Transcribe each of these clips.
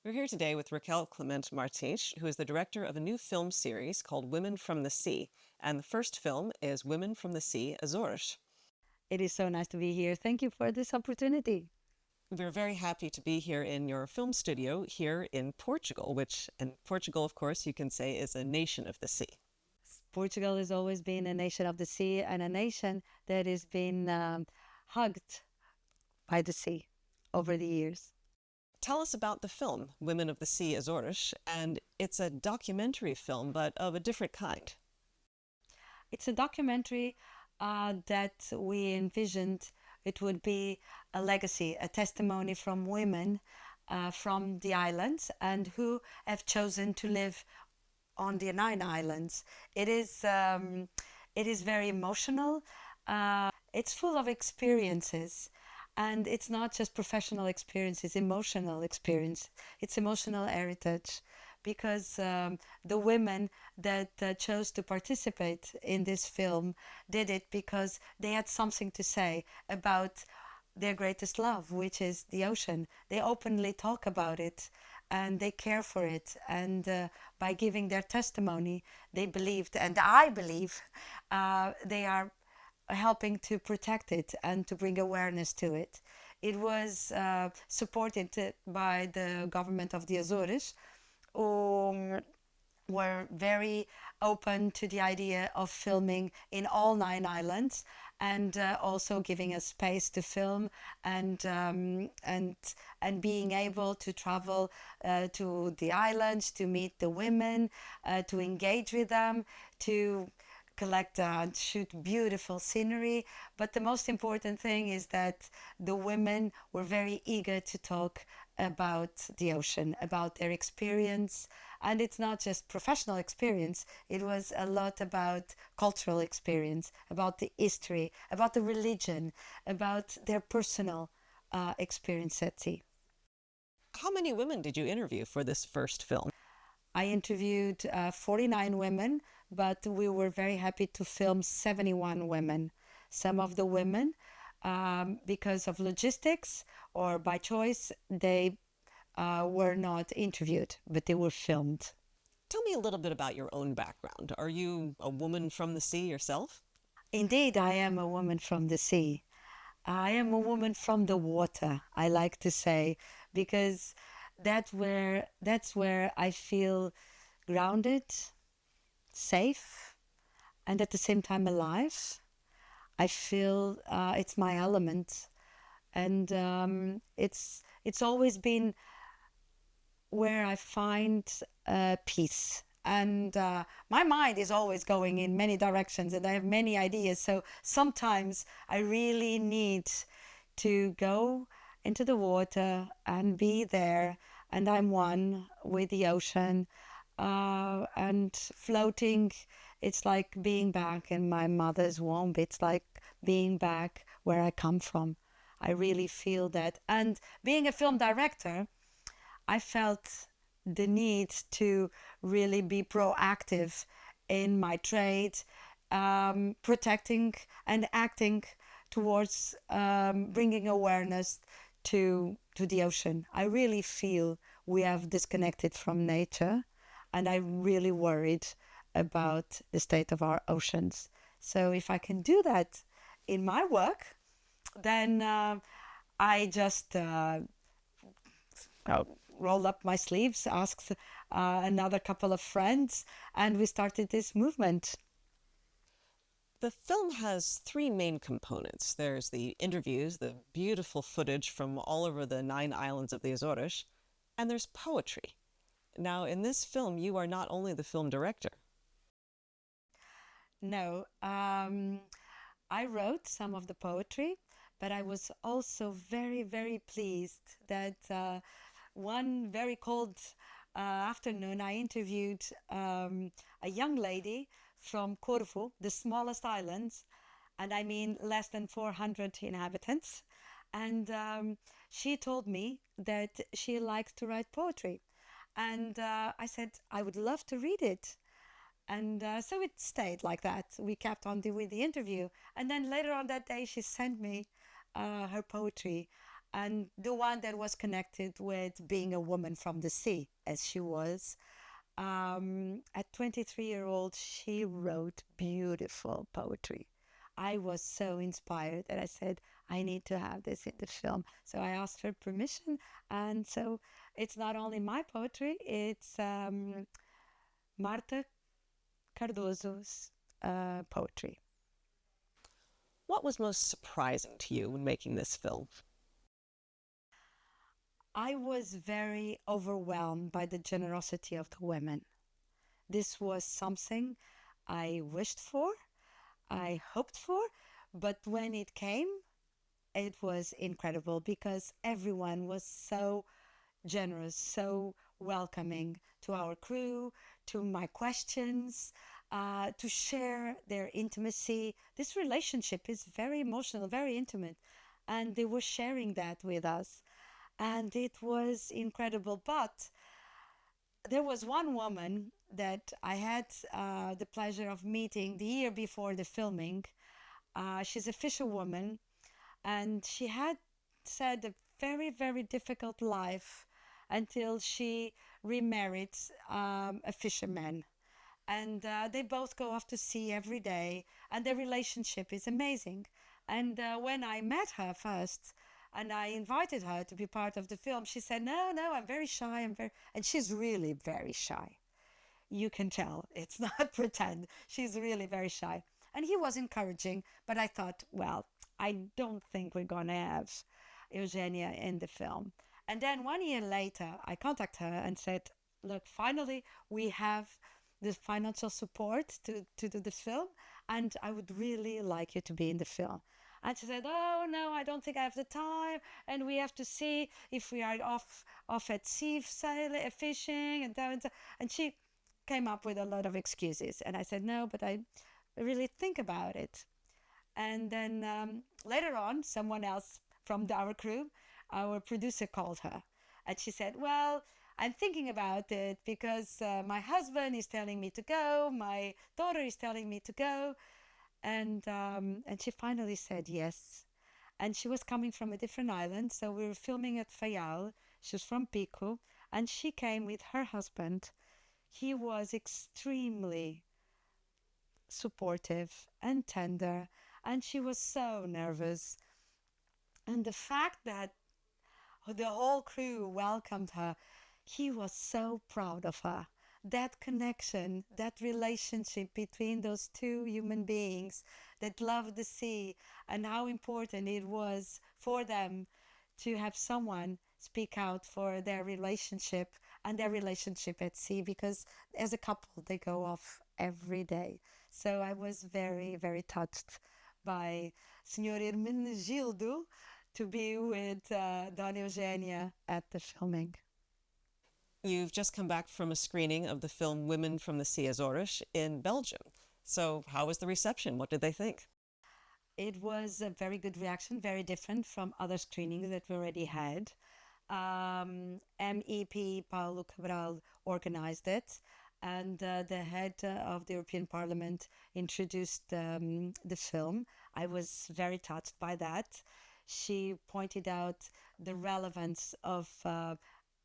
We're here today with Raquel Clemente Martins, who is the director of a new film series called Women from the Sea. And the first film is Women from the Sea, Azores. It is so nice to be here. Thank you for this opportunity. We're very happy to be here in your film studio here in Portugal, which in Portugal, of course, you can say is a nation of the sea. Portugal has always been a nation of the sea and a nation that has been hugged by the sea over the years. Tell us about the film, Women of the Sea, Azores, and it's a documentary film, but of a different kind. It's a documentary that we envisioned it would be a legacy, a testimony from women from the islands and who have chosen to live on the nine islands. It is very emotional. It's full of experiences, and it's not just professional experiences, emotional experience. It's emotional heritage, because the women that chose to participate in this film did it because they had something to say about their greatest love, which is the ocean. They openly talk about it and they care for it. And by giving their testimony, they believed, and I believe, they are helping to protect it and to bring awareness to it. It was supported by the government of the Azores, who were very open to the idea of filming in all nine islands, and also giving us space to film, and being able to travel to the islands to meet the women, to engage with them, to collect and shoot beautiful scenery. But the most important thing is that the women were very eager to talk about the ocean, about their experience. And it's not just professional experience, it was a lot about cultural experience, about the history, about the religion, about their personal experience at sea. How many women did you interview for this first film? I interviewed 49 women, but we were very happy to film 71 women. Some of the women, because of logistics or by choice, they were not interviewed, but they were filmed. Tell me a little bit about your own background. Are you a woman from the sea yourself? Indeed, I am a woman from the sea. I am a woman from the water, I like to say, because that's where I feel grounded, safe, and at the same time alive. I feel it's my element, and it's always been where I find peace. And my mind is always going in many directions, and I have many ideas. So sometimes I really need to go into the water and be there. And I'm one with the ocean, and floating. It's like being back in my mother's womb. It's like being back where I come from. I really feel that. And being a film director, I felt the need to really be proactive in my trade, protecting and acting towards bringing awareness to the ocean. I really feel we have disconnected from nature, and I'm really worried about the state of our oceans. So if I can do that in my work, then I just rolled up my sleeves, asked another couple of friends, and we started this movement. The film has three main components. There's the interviews, the beautiful footage from all over the nine islands of the Azores, and there's poetry. Now, in this film, you are not only the film director. No, I wrote some of the poetry, but I was also very, very pleased that one very cold afternoon I interviewed a young lady from Corfu, the smallest island, and I mean less than 400 inhabitants. And she told me that she likes to write poetry. And I said, I would love to read it. And so it stayed like that. We kept on with the interview. And then later on that day, she sent me her poetry. and the one that was connected with being a woman from the sea, as she was. At 23-year-old, she wrote beautiful poetry. I was so inspired that I said, I need to have this in the film. So I asked her permission. And so it's not only my poetry, it's Marta Cardoso's poetry. What was most surprising to you when making this film? I was very overwhelmed by the generosity of the women. This was something I wished for, I hoped for, but when it came, it was incredible because everyone was so generous, so welcoming to our crew, to my questions, to share their intimacy. This relationship is very emotional, very intimate, and they were sharing that with us. And it was incredible. But there was one woman that I had the pleasure of meeting the year before the filming. She's a fisherwoman, and she had said a very, very difficult life until she remarried a fisherman. And they both go off to sea every day, and their relationship is amazing. And when I met her first, and I invited her to be part of the film, she said, "No, no, I'm very shy. And she's really very shy. You can tell it's not pretend. She's really very shy." And he was encouraging, but I thought, well, I don't think we're going to have Eugenia in the film. And then 1 year later, I contacted her and said, look, finally, we have the financial support to do the film, and I would really like you to be in the film. And she said, "Oh no, I don't think I have the time, and we have to see if we are off at sea sailing, fishing, and down." And she came up with a lot of excuses, and I said, "No, but I really think about it." And then later on, someone else from our crew, our producer, called her, and she said, "Well, I'm thinking about it because my husband is telling me to go, my daughter is telling me to go." And she finally said yes. And she was coming from a different island, so we were filming at Fayal. She was from Pico, and she came with her husband. He was extremely supportive and tender, and she was so nervous. And the fact that the whole crew welcomed her, he was so proud of her. That connection, that relationship between those two human beings that love the sea, and how important it was for them to have someone speak out for their relationship and their relationship at sea, because as a couple they go off every day. So I was very, very touched by Senhor Hermenegildo to be with Dona Eugenia at the filming. You've just come back from a screening of the film Women from the Sea Azores in Belgium. So, how was the reception? What did they think? It was a very good reaction, very different from other screenings that we already had. MEP Paulo Cabral organized it, and the head of the European Parliament introduced the film. I was very touched by that. She pointed out the relevance of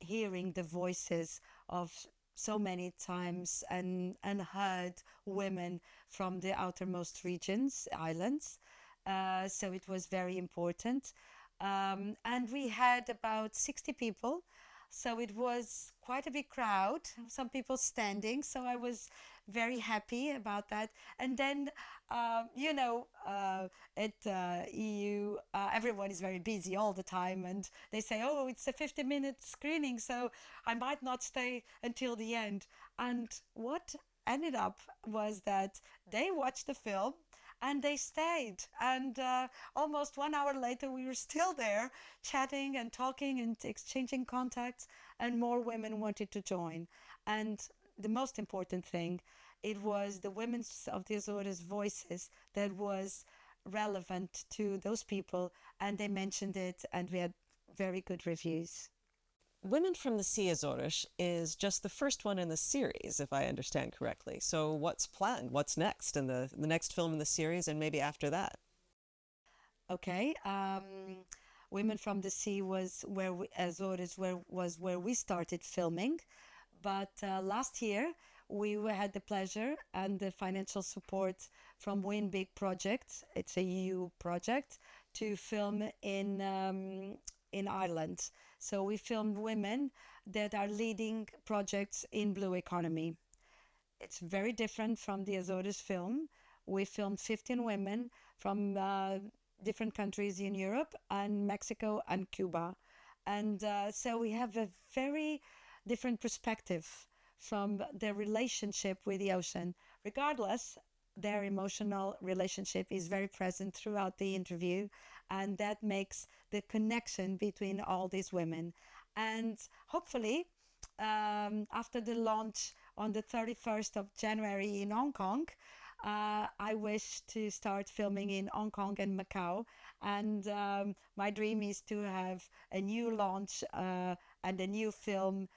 hearing the voices of so many times and unheard women from the outermost regions, islands. So it was very important. And we had about 60 people. So it was quite a big crowd, some people standing. So I was very happy about that. And then, at EU, everyone is very busy all the time. And they say, oh, it's a 50-minute screening, so I might not stay until the end. And what ended up was that they watched the film and they stayed. And almost 1 hour later, we were still there chatting and talking and exchanging contacts, and more women wanted to join. And the most important thing, it was the women of the Azores voices that was relevant to those people, and they mentioned it, and we had very good reviews. Women from the Sea Azores is just the first one in the series, if I understand correctly. So, what's planned? What's next in the next film in the series, and maybe after that? Okay. Women from the Sea was where Azores was where we started filming. But last year, had the pleasure and the financial support from Win Big Project. It's a EU project to film in Ireland. So we filmed women that are leading projects in blue economy. It's very different from the Azores film. We filmed 15 women from different countries in Europe and Mexico and Cuba. And so we have a very different perspective from their relationship with the ocean. Regardless, their emotional relationship is very present throughout the interview, and that makes the connection between all these women. And hopefully, after the launch on the 31st of January in Hong Kong, I wish to start filming in Hong Kong and Macau. And my dream is to have a new launch and a new film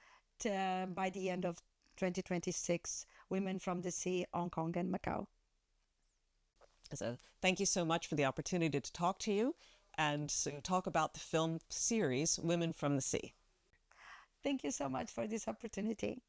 by the end of 2026, Women from the Sea, Hong Kong and Macau. So thank you so much for the opportunity to talk to you and to talk about the film series Women from the Sea. Thank you so much for this opportunity.